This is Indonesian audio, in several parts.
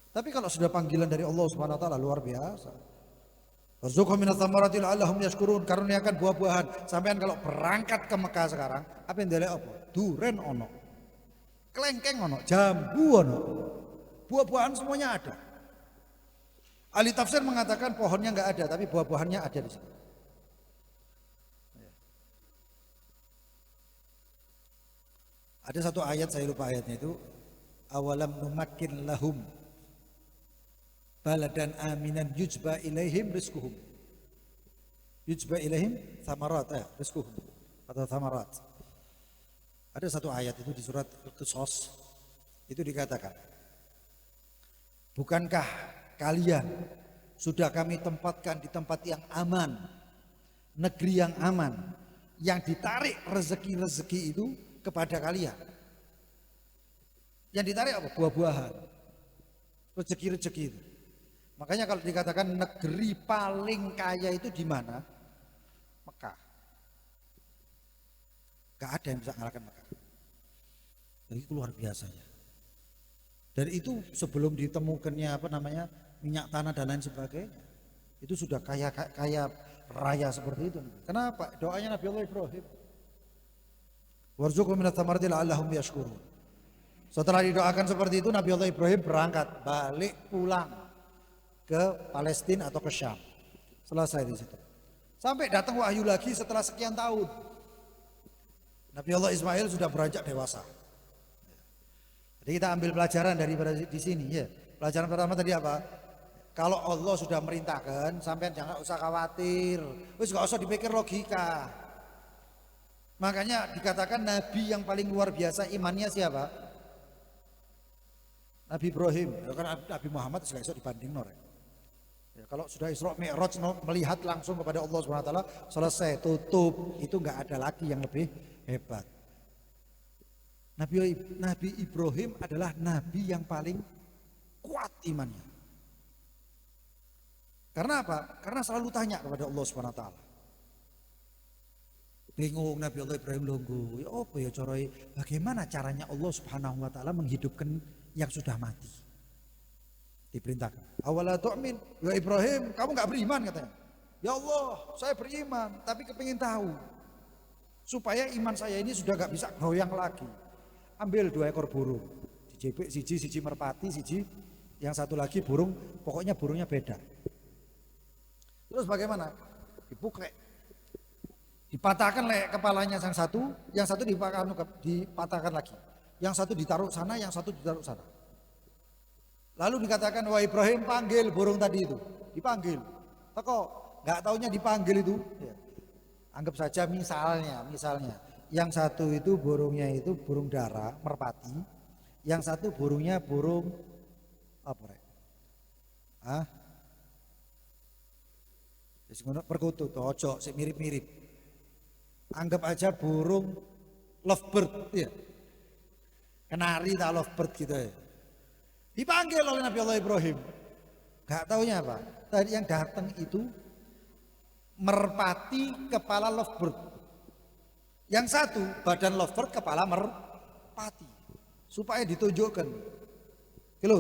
Tapi kalau sudah panggilan dari Allah Subhanahu wa taala luar biasa. Warzuqhum minats thamarati la'allahum yashkurun. Karuniakan buah-buahan. Sampean kalau berangkat ke Mekah sekarang, apa yang ndelok apa? Duren ono. Kelengkeng ono, jambu ono. Buah-buahan semuanya ada. Ahli tafsir mengatakan pohonnya enggak ada, tapi buah-buahannya ada di sini. Ada satu ayat, saya lupa ayatnya itu, awalam numakkin lahum baladan aminan yujba ilaihim rizquhum. Yujba ilaihim thamarat, rizquhum atau thamarat. Ada satu ayat itu di surat Al-Qasas, itu dikatakan, bukankah kalian sudah kami tempatkan di tempat yang aman, negeri yang aman, yang ditarik rezeki-rezeki itu kepada kalian. Yang ditarik apa? Buah-buahan, rezeki-rezeki itu. Makanya kalau dikatakan negeri paling kaya itu di mana? Mekah. Gak ada yang bisa mengalahkan Mekah. Jadi itu luar biasanya. Dan itu sebelum ditemukannya minyak tanah dan lain sebagainya, itu sudah kaya raya seperti itu. Kenapa? Doanya Nabi Allah Ibrahim. Warzuqhum minats thamarati la'allahum yashkurun. Setelah didoakan seperti itu, Nabi Allah Ibrahim berangkat balik pulang ke Palestina atau ke Syam. Selesai di situ. Sampai datang wahyu lagi setelah sekian tahun. Nabi Allah Ismail sudah beranjak dewasa. Jadi kita ambil pelajaran di sini ya. Pelajaran pertama tadi apa? Kalau Allah sudah merintahkan, sampean jangan usah khawatir. Wis gak usah dipikir logika. Makanya dikatakan nabi yang paling luar biasa imannya siapa? Nabi Ibrahim. Ya, kan Nabi Muhammad sudah iso dibanding ya, kalau sudah Isra Mi'raj melihat langsung kepada Allah SWT, selesai, tutup, itu nggak ada lagi yang lebih hebat. Nabi Ibrahim adalah nabi yang paling kuat imannya. Karena apa? Karena selalu tanya kepada Allah SWT. Bingung Nabi Allah Ibrahim longgo, ya apa ya caranya? Bagaimana caranya Allah Subhanahu wa taala menghidupkan yang sudah mati? Diperintahkan. Awala tu'min, ya Ibrahim, kamu enggak beriman katanya. Ya Allah, saya beriman, tapi kepingin tahu supaya iman saya ini sudah enggak bisa goyang lagi. Ambil 2 ekor burung, dijepit siji merpati, siji yang satu lagi burung, pokoknya burungnya beda. Terus bagaimana? Dipuklek. Dipatahkan kepalanya yang satu dipatahkan lagi. Yang satu ditaruh sana, yang satu ditaruh sana. Lalu dikatakan, wah Ibrahim panggil burung tadi itu. Dipanggil. Kok nggak taunya dipanggil itu? Ya. Anggap saja misalnya. Yang satu itu burungnya itu burung dara, merpati. Yang satu burungnya burung apa rek? Perkutut, ojo, sik mirip-mirip. Anggap aja burung lovebird ya. Kenari tak lovebird gitu ya. Dipanggil oleh Nabi Allah Ibrahim. Gak taunya apa? Tadi yang datang itu merpati kepala lovebird. Yang satu badan lovebird kepala merpati. Supaya ditunjukkan. Gitu,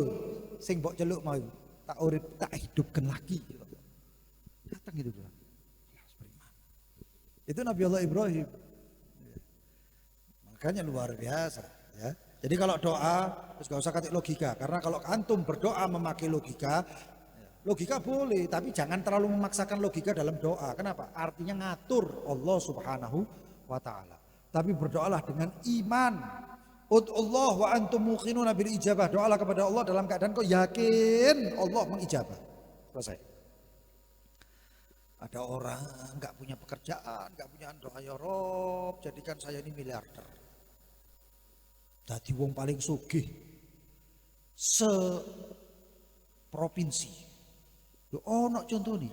sing mbok celuk mau tak urip tak hidupkan lagi. Datang itu bilang. Itu Nabi Allah Ibrahim. Makanya luar biasa ya. Jadi kalau doa terus gak usah kasih logika, karena kalau antum berdoa memakai logika boleh, tapi jangan terlalu memaksakan logika dalam doa. Kenapa? Artinya ngatur Allah Subhanahu wa taala. Tapi berdoalah dengan iman. Ud'ullah wa antum muqinuna bil ijabah. Doalah kepada Allah dalam keadaan kau yakin Allah mengijabah. Selesai. Ada orang nggak punya pekerjaan, nggak punya doa ya Rob, jadikan saya ini miliarder. Dadi wong paling sugih se-provinsi. Ono contoh nih.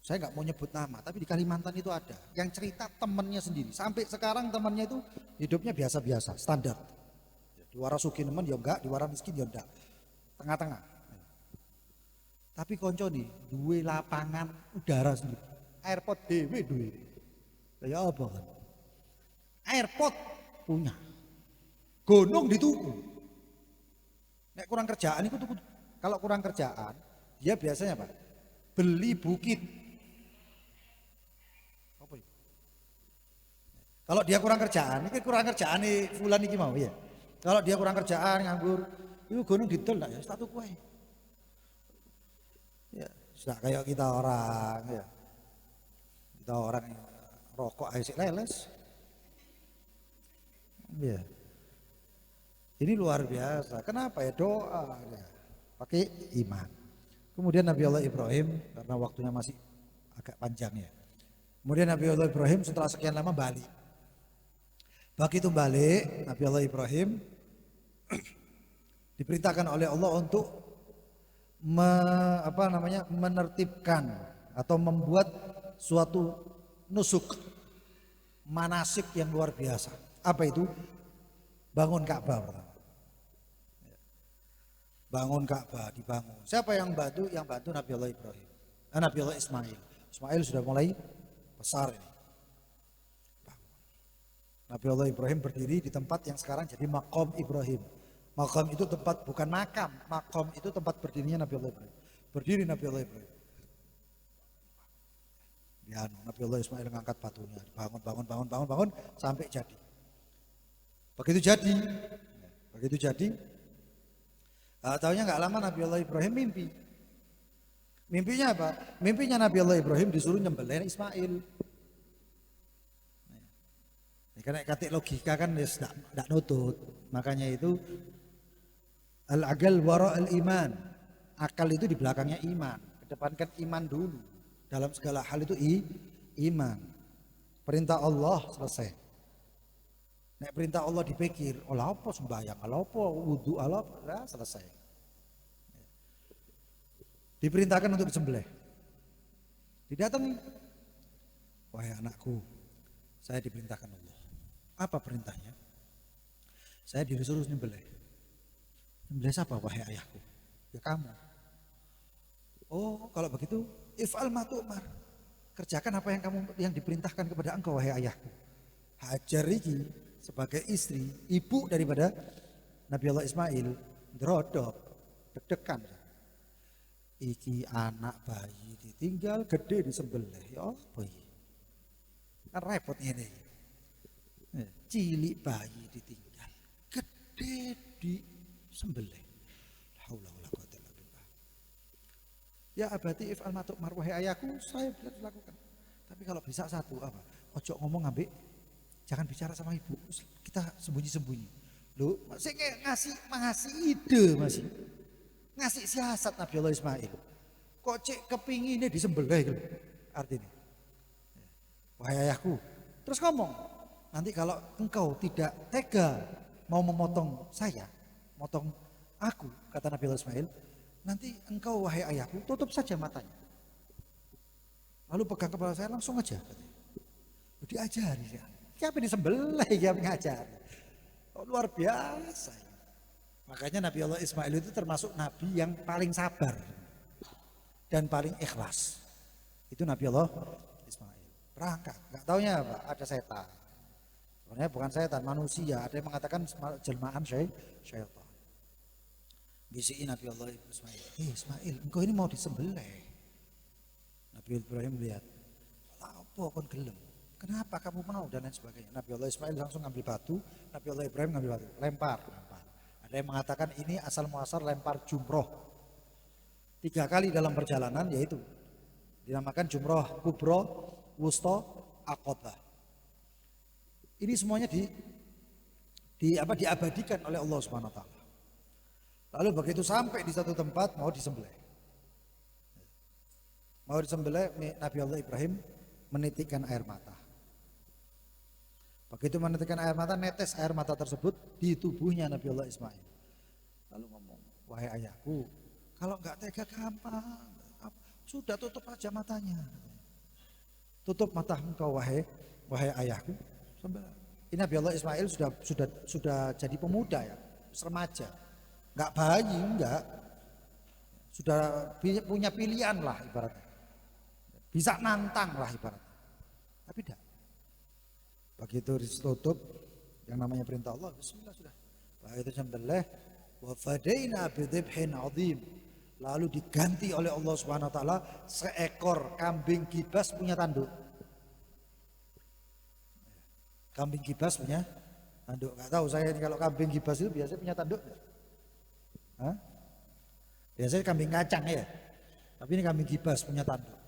Saya nggak mau nyebut nama, tapi di Kalimantan itu ada. Yang cerita temannya sendiri. Sampai sekarang temannya itu hidupnya biasa-biasa, standar. Di waras sugih nemen ya enggak, di waras miskin ya enggak. Tengah-tengah. Tapi konco nih, duwe lapangan udara sendiri. Airport dhewe duwe. Kayak apa kan? Airport punya. Gunung dituku. Nek kurang kerjaan itu Kalau kurang kerjaan, dia biasanya apa? Beli bukit. Apa itu? Kalau dia kurang kerjaan, ini kurang kerjaan nih fulan iki mau ya. Kalau dia kurang kerjaan nganggur, itu gunung didol lah ya, satu kue. Ya, sudah kayak kita orang ya. Kita orang yang rokok aja leles. Ya. Ini luar biasa. Kenapa ya doa ya. Pakai iman. Kemudian Nabi Allah Ibrahim karena waktunya masih agak panjang ya. Kemudian Nabi Allah Ibrahim setelah sekian lama balik. Begitu balik Nabi Allah Ibrahim diperintahkan oleh Allah untuk menertibkan atau membuat suatu nusuk manasik yang luar biasa. Apa itu? Bangun Ka'bah pertama. Bangun Ka'bah, dibangun. Siapa yang bantu? Yang bantu Nabi Allah Ibrahim. Nabi Allah Ismail. Ismail sudah mulai besar ini. Nabi Allah Ibrahim berdiri di tempat yang sekarang jadi Maqam Ibrahim. Maqam itu tempat bukan makam. Maqam itu tempat berdirinya Nabi Allah Ibrahim. Berdiri Nabi Allah Ibrahim. Ya, Nabi Allah Ismail mengangkat batunya. Bangun sampai jadi. Begitu jadi. Tahunya nggak lama Nabi Allah Ibrahim mimpi. Mimpinya apa? Mimpinya Nabi Allah Ibrahim disuruh nyembelih Ismail. Karena kata logika kan tidak nutut. Makanya itu al-aqal wara al-iman. Akal itu di belakangnya iman. Kedepankan iman dulu. Dalam segala hal itu iman. Perintah Allah selesai. Nek perintah Allah dipikir, olah apa sembahyang, olah apa wudu, olah apa, nah, selesai. Diperintahkan untuk disembelih. Didatangi, wahai anakku, saya diperintahkan Allah. Apa perintahnya? Saya disuruh nyembelih. Nyembelih siapa wahai ayahku? Ya kamu. Oh, kalau begitu, if'al ma tu'mar. Kerjakan apa yang diperintahkan kepada engkau wahai ayahku. Hajar iki sebagai istri, ibu daripada Nabi Allah Ismail, drodok, deg-degan. Iki anak bayi ditinggal gede disembelih. Ya apa iki? Kan repot ini. Cilik bayi ditinggal, gede disembelih. Haula wala quwwata illa billah. Ya abadi if'al ma tu'mar wahai ayahku, saya bisa lakukan. Tapi kalau bisa satu apa? Ojo ngomong ambek, jangan bicara sama ibu. Kita sembunyi-sembunyi. Loh, masih ngasih ide masih. Ngasih siasat Nabi Allah Ismail. Kok cek kepinginnya disembelih gitu. Artinya. Wahai ayahku. Terus ngomong, nanti kalau engkau tidak tega mau memotong saya, motong aku, kata Nabi Allah Ismail, nanti engkau wahai ayahku tutup saja matanya. Lalu pegang kepala saya langsung aja. Diajari ya. Siapa disembelih yang ngajar. Oh, luar biasa. Makanya Nabi Allah Ismail itu termasuk Nabi yang paling sabar dan paling ikhlas. Itu Nabi Allah Ismail. Berangkat, nggak taunya apa? Ada setan. Sebenarnya bukan setan, manusia. Ada yang mengatakan jelmaan syaitan. Bisiin Nabi Allah Ismail. Ismail, engkau ini mau disembelih. Nabi Ibrahim lihat, apa kon gelem? Kenapa kamu mau dan lain sebagainya. Nabi Allah Ismail langsung ngambil batu, Nabi Allah Ibrahim ngambil batu, lempar. Ada yang mengatakan ini asal muasal lempar jumroh. 3 kali dalam perjalanan, yaitu dinamakan jumroh kubro, wusto, aqobah. Ini semuanya diabadikan oleh Allah Subhanahu wa taala. Lalu begitu sampai di satu tempat mau disembelih. Mau disembelih, Nabi Allah Ibrahim menitikkan air mata. Begitu menitikkan air mata, netes air mata tersebut di tubuhnya Nabi Allah Ismail. Lalu ngomong, wahai ayahku, kalau enggak tega gampang, sudah tutup aja matanya. Tutup mata engkau wahai ayahku. Ini Nabi Allah Ismail sudah jadi pemuda ya, remaja. Enggak bayi, enggak. Sudah punya pilihan lah ibaratnya. Bisa nantang lah ibaratnya. Tapi tidak. Begitu ditutup yang namanya perintah Allah, bismillah sudah. Begitu sembelih, wa fadaina bi dzibhin 'adzim. lalu diganti oleh Allah Subhanahu wa taala seekor kambing gibas punya tanduk. Kambing gibas punya tanduk. Enggak tahu saya kalau kambing gibas itu biasanya punya tanduk. Hah? Biasanya kambing kacang ya. Tapi ini kambing gibas punya tanduk.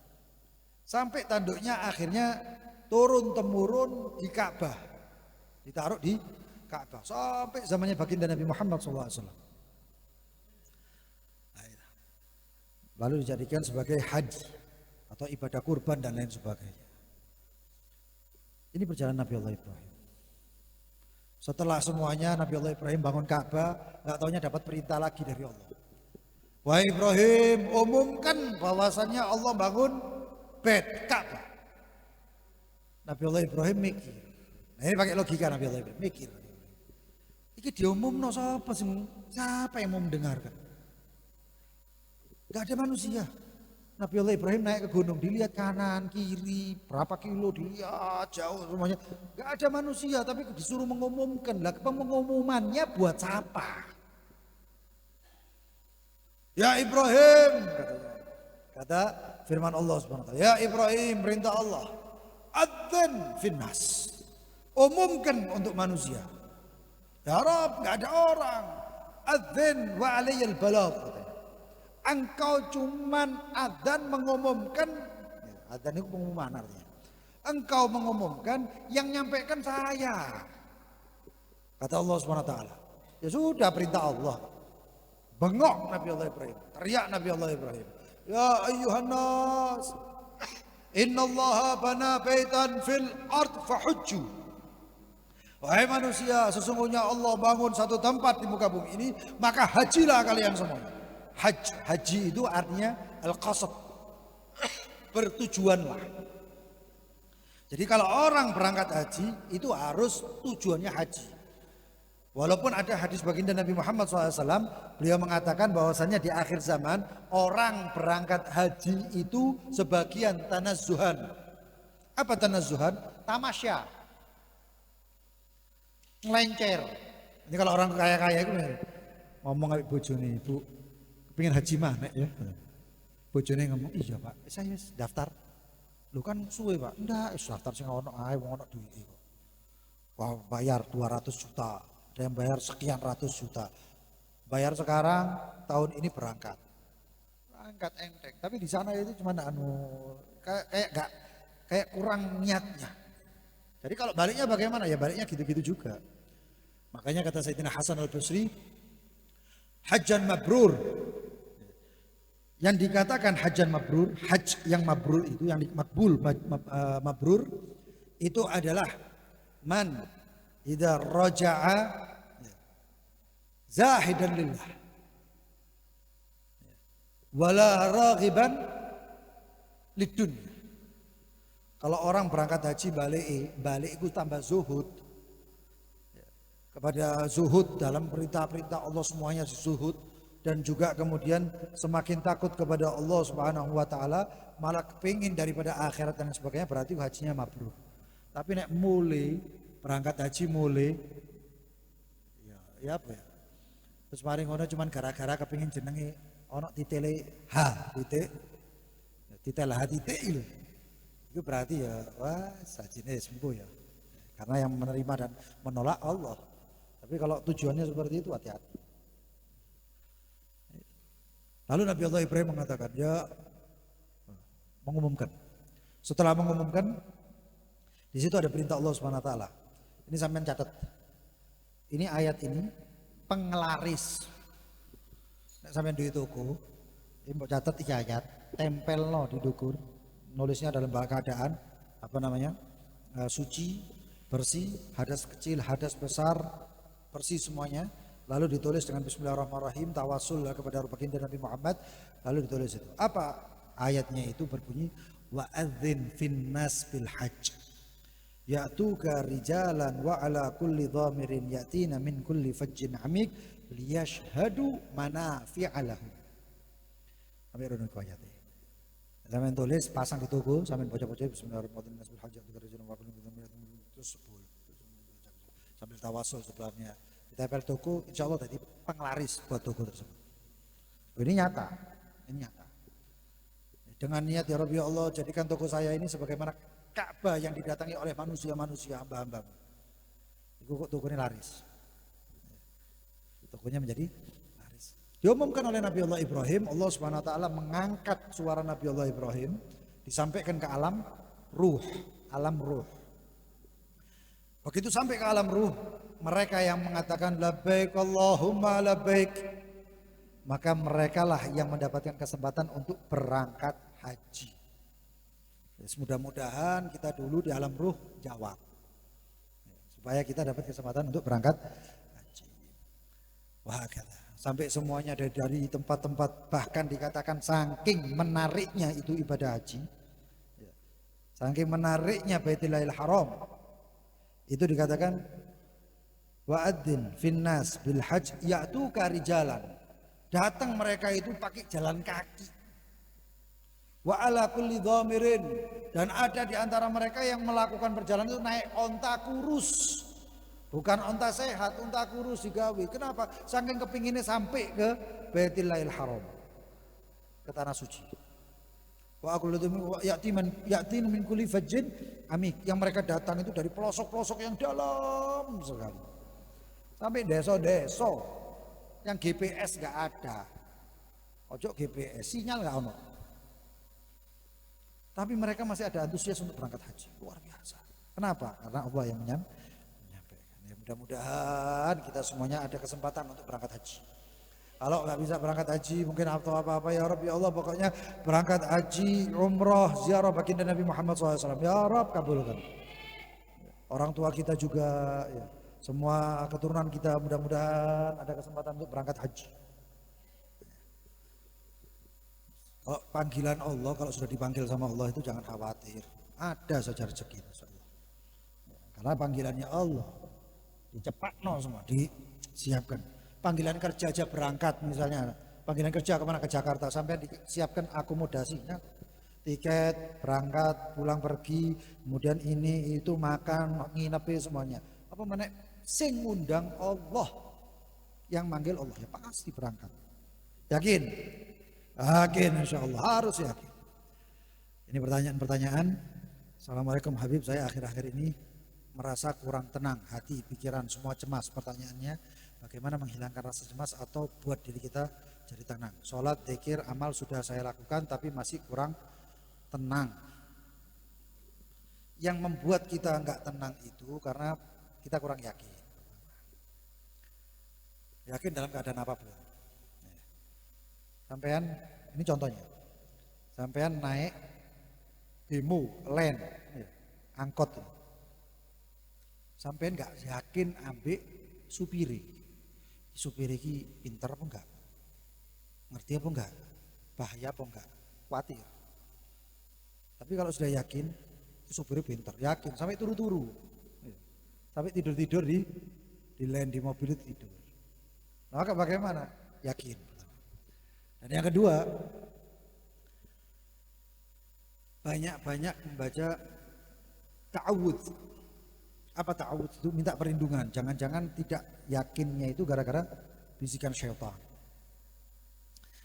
Sampai tanduknya akhirnya turun temurun di Ka'bah. Ditaruh di Ka'bah sampai zamannya baginda Nabi Muhammad SAW. Lalu dijadikan sebagai haji atau ibadah kurban dan lain sebagainya. Ini perjalanan Nabi Allah Ibrahim. Setelah semuanya Nabi Allah Ibrahim bangun Ka'bah, nggak taunya dapat perintah lagi dari Allah. Wahai Ibrahim, umumkan bahwasannya Allah bangun bait Ka'bah. Nabi Allah Ibrahim mikir. Nah ini pakai logika Nabi Allah Ibrahim mikir. Iki diumumno siapa yang mau mendengarkan? Gak ada manusia. Nabi Allah Ibrahim naik ke gunung, dilihat kanan, kiri, berapa kilo, dilihat jauh semuanya. Gak ada manusia, tapi disuruh mengumumkan. Lah pengumumannya buat siapa? Ya Ibrahim, kata firman Allah Subhanahu wa taala. Ya Ibrahim, perintah Allah. Adzan finnas. Umumkan untuk manusia. Ya Rabb, gak ada orang. Adzan wa alayyal balagh. Engkau cuman adzan mengumumkan, adzan itu pengumuman artinya. Engkau mengumumkan, yang nyampaikan saya. Kata Allah Subhanahu wa taala. Ya sudah perintah Allah. Bengok Nabi Allah Ibrahim, teriak Nabi Allah Ibrahim. Ya ayyuhan nas, innallaha bana baitan fil ard fahujju. Wahai manusia, sesungguhnya Allah bangun satu tempat di muka bumi ini, maka hajilah kalian semuanya. Haji itu artinya al-qasad, bertujuanlah. Jadi kalau orang berangkat haji itu harus tujuannya haji. Walaupun ada hadis baginda Nabi Muhammad SAW, beliau mengatakan bahwasannya di akhir zaman orang berangkat haji itu sebagian tanazzuhan. Apa tanazzuhan? Tamasya, ngelencer. Ini kalau orang kaya-kaya itu ngomong sama bojone, Bu, pengen haji mana ya? Bojone ngomong, iya Pak, saya daftar. Lu kan suwe Pak, enggak, daftar sing ono ae wong ono duit kok. Wah, bayar 200 juta, ada yang bayar sekian ratus juta. Bayar sekarang, tahun ini berangkat. Berangkat enteng, tapi di sana itu cuma kayak kurang niatnya. Jadi kalau baliknya bagaimana? Ya baliknya gitu-gitu juga. Makanya kata Sayyidina Hasan Al-Basri, hajjan mabrur. Yang dikatakan hajjan mabrur, haj yang mabrur itu, yang makbul mabrur itu adalah man idza raja'a zahidan lillah wala raghiban lidunya. Kalau orang berangkat haji balik itu tambah zuhud, kepada zuhud dalam perintah-perintah Allah semuanya zuhud, dan juga kemudian semakin takut kepada Allah Subhanahu wa taala, malah kepingin daripada akhirat dan sebagainya, berarti hajinya mabrur. Tapi nek mulai berangkat haji mulai ya apa ya? Terus mari ngono cuman gara-gara kepingin jenenge ono titele titel H titik itu berarti ya wah sajine sembuh ya. Karena yang menerima dan menolak Allah. Tapi kalau tujuannya seperti itu hati-hati. Lalu Nabi Allah Ibrahim mengatakan, ya mengumumkan. Setelah mengumumkan, di situ ada perintah Allah Subhanahu wa taala. Ini sampean catat. Ini ayat ini penglaris. Nek sampean duwe toko, ini mbok catat iki ayat, tempelno di dukur. Nulisnya dalam keadaan apa namanya? Suci, bersih, hadas kecil, hadas besar, bersih semuanya. Lalu ditulis dengan bismillahirrahmanirrahim, tawasul kepada baginda Nabi Muhammad. Lalu ditulis itu. Apa ayatnya itu berbunyi wa adzin finnas bil hajj ya'tuka rijalan wa ala kulli dhamirin yatina min kulli fajjin amik liyashhadu manafi'a lahum. Sampai runut ayatnya. Sampai tulis pasang di toko, sampai baca-baca bismillahirrahmanirrahim bil hajj ya'tuka rijalan wa ala kulli dhamirin terus sambil tawasul sebelumnya. Ditempel toko, insya Allah tadi penglaris buat toko tersebut. Ini nyata. ini nyata. Dengan niat ya Rabbi ya Allah jadikan toko saya ini sebagaimana Ka'bah yang didatangi oleh manusia-manusia hamba-hamba. Itu kok tokonya laris. Tokonya menjadi laris. Diumumkan oleh Nabi Allah Ibrahim, Allah Subhanahu wa taala mengangkat suara Nabi Allah Ibrahim disampaikan ke alam ruh, alam ruh. Begitu sampai ke alam ruh, mereka yang mengatakan labbaik Allahumma labbaik, maka merekalah yang mendapatkan kesempatan untuk berangkat haji. Mudah-mudahan kita dulu di alam ruh jawab, supaya kita dapat kesempatan untuk berangkat haji. Wah, sampai semuanya dari tempat-tempat, bahkan dikatakan saking menariknya itu ibadah haji, saking menariknya Baitullahil Haram, itu dikatakan wa'adzin finnas bil hajj ya'tuka rijalan. Datang mereka itu pakai jalan kaki. Wa ala kulli dhamirin, dan ada di antara mereka yang melakukan perjalanan itu naik onta kurus. Bukan onta sehat, onta kurus digawe. Kenapa? Saking kepinginnya sampai ke Baitullahil Haram, ke tanah suci. Wa aqulu ya'tin min kulli fajjin amik, yang mereka datang itu dari pelosok-pelosok yang dalam sekali. Sampai desa-desa yang GPS nggak ada, ojo GPS, sinyal nggak ono. Tapi mereka masih ada antusias untuk berangkat haji, luar biasa. Kenapa? Karena Allah yang menyampaikan. Ya, mudah-mudahan kita semuanya ada kesempatan untuk berangkat haji. Kalau nggak bisa berangkat haji, mungkin atau apa-apa ya Rabb ya Allah, pokoknya berangkat haji, umrah, ziarah baginda Nabi Muhammad SAW. Ya Rabb kabulkan. Orang tua kita juga, ya, semua keturunan kita mudah-mudahan ada kesempatan untuk berangkat haji. Kalau panggilan Allah, kalau sudah dipanggil sama Allah itu jangan khawatir, ada saja rezeki insyaallah. Karena panggilannya Allah, dicepatno semua, disiapkan. Panggilan kerja aja berangkat misalnya, panggilan kerja kemana, ke Jakarta, sampai disiapkan akomodasinya, tiket, berangkat, pulang pergi, kemudian ini itu makan, nginep semuanya. Apa mana? Sing ngundang Allah, yang manggil Allah ya pasti berangkat. Yakin? Yakin insyaallah, harus yakin. Ini pertanyaan-pertanyaan. Assalamualaikum Habib, saya akhir-akhir ini merasa kurang tenang, hati, pikiran semua cemas. Pertanyaannya, bagaimana menghilangkan rasa cemas atau buat diri kita jadi tenang? Sholat, dzikir, amal sudah saya lakukan tapi masih kurang tenang. Yang membuat kita enggak tenang itu karena kita kurang yakin. Yakin dalam keadaan apapun. Sampean, ini contohnya, sampean naik demo, len, angkot, sampean nggak yakin ambek supiri ki pinter apa enggak, ngerti apa enggak, bahaya apa enggak, khawatir. Tapi kalau sudah yakin, supiri pinter, yakin, sampai turu-turu, sampai tidur-tidur di len, di mobil itu tidur. Maka bagaimana? Yakin. Dan yang kedua, banyak-banyak membaca ta'awudz. Apa ta'awudz itu? Minta perlindungan. Jangan-jangan tidak yakinnya itu gara-gara bisikan syaitan.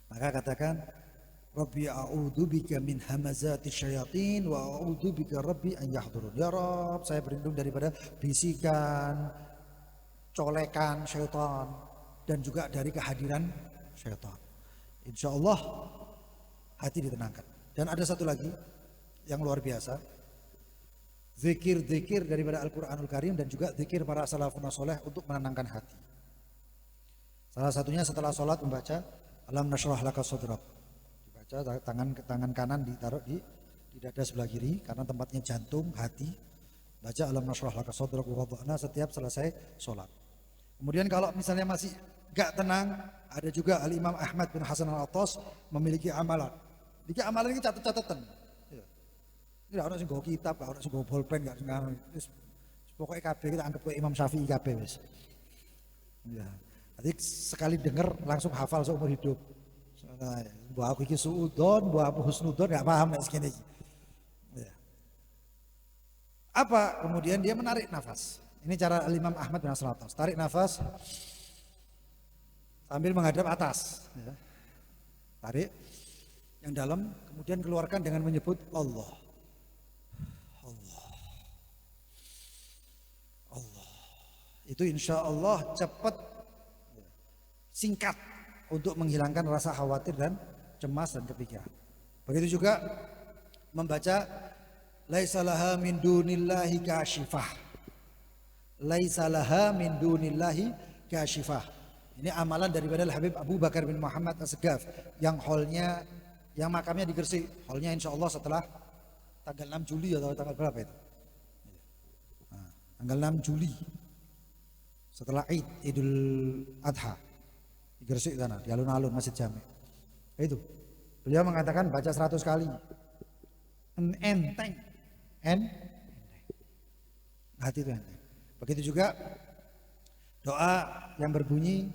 Maka katakan, Rabbi a'udzu bika min hamazati syayatin wa a'udzu bika Rabbi an yahdurun. Ya Rabb, saya berlindung daripada bisikan, colekan syaitan, dan juga dari kehadiran syaitan. Insya Allah hati ditenangkan. Dan ada satu lagi yang luar biasa, zikir-zikir daripada Al-Quranul Karim dan juga zikir para salafun soleh untuk menenangkan hati. Salah satunya setelah sholat membaca Alam nashrah laka sadrak, dibaca tangan kanan ditaruh di dada sebelah kiri karena tempatnya jantung hati. Baca Alam nashrah laka sadrak wa wada'na setiap selesai sholat. Kemudian kalau misalnya masih gak tenang, ada juga Al-Imam Ahmad bin Hasan Al-Attas memiliki amalan. Iki amalan ini catat-catatan. Ya. Ini gak ada sing nggawa kitab, gak ada sing nggawa bolpen, gak ada. Pokoknya kabeh kita anggap kayak Imam Syafi'i kabeh wis. Ya. Jadi sekali dengar langsung hafal seumur hidup. Mbah aku iki suudon, mbah aku husnudon, gak paham nek segini. Ya. Apa? Kemudian dia menarik nafas. Ini cara Al-Imam Ahmad bin Hasan Al-Attas. Tarik nafas sambil menghadap atas, ya. Tarik yang dalam, kemudian keluarkan dengan menyebut Allah. Itu insya Allah cepat, singkat untuk menghilangkan rasa khawatir dan cemas dan kepikiran. Begitu juga membaca laisa laha min dunillahi kasyifah. Laisa laha min dunillahi kasyifah. Ini amalan daripada Habib Abu Bakar bin Muhammad As-Segaf yang hallnya, yang makamnya di Gresik. Hallnya insya Allah setelah tanggal 6 Juli atau tanggal berapa itu? Nah, tanggal 6 Juli. Setelah Idul Adha di Gresik sana, di alun-alun Masjid Jami. Itu beliau mengatakan baca 100 kali, enteng, hati itu enteng. Begitu juga doa yang berbunyi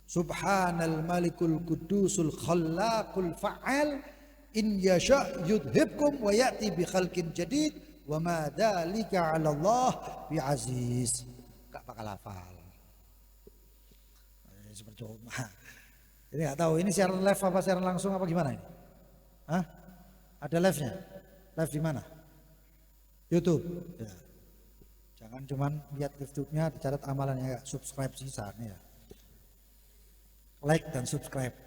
Subhanal Malikul Qudusul Khallaqul Fa'al in yasha yudhibkum wa ya'ti bi khalqin jadid wa ma dzalika 'ala Allah bi aziz. Gak bakal hafal. Seperti ini nggak tahu ini siaran live apa siaran langsung apa gimana ini? Hah? Ada live-nya? Live di mana? YouTube. Ya. Jangan cuman lihat YouTube-nya, dicatat amalannya, subscribe sisa nih ya. Like dan subscribe.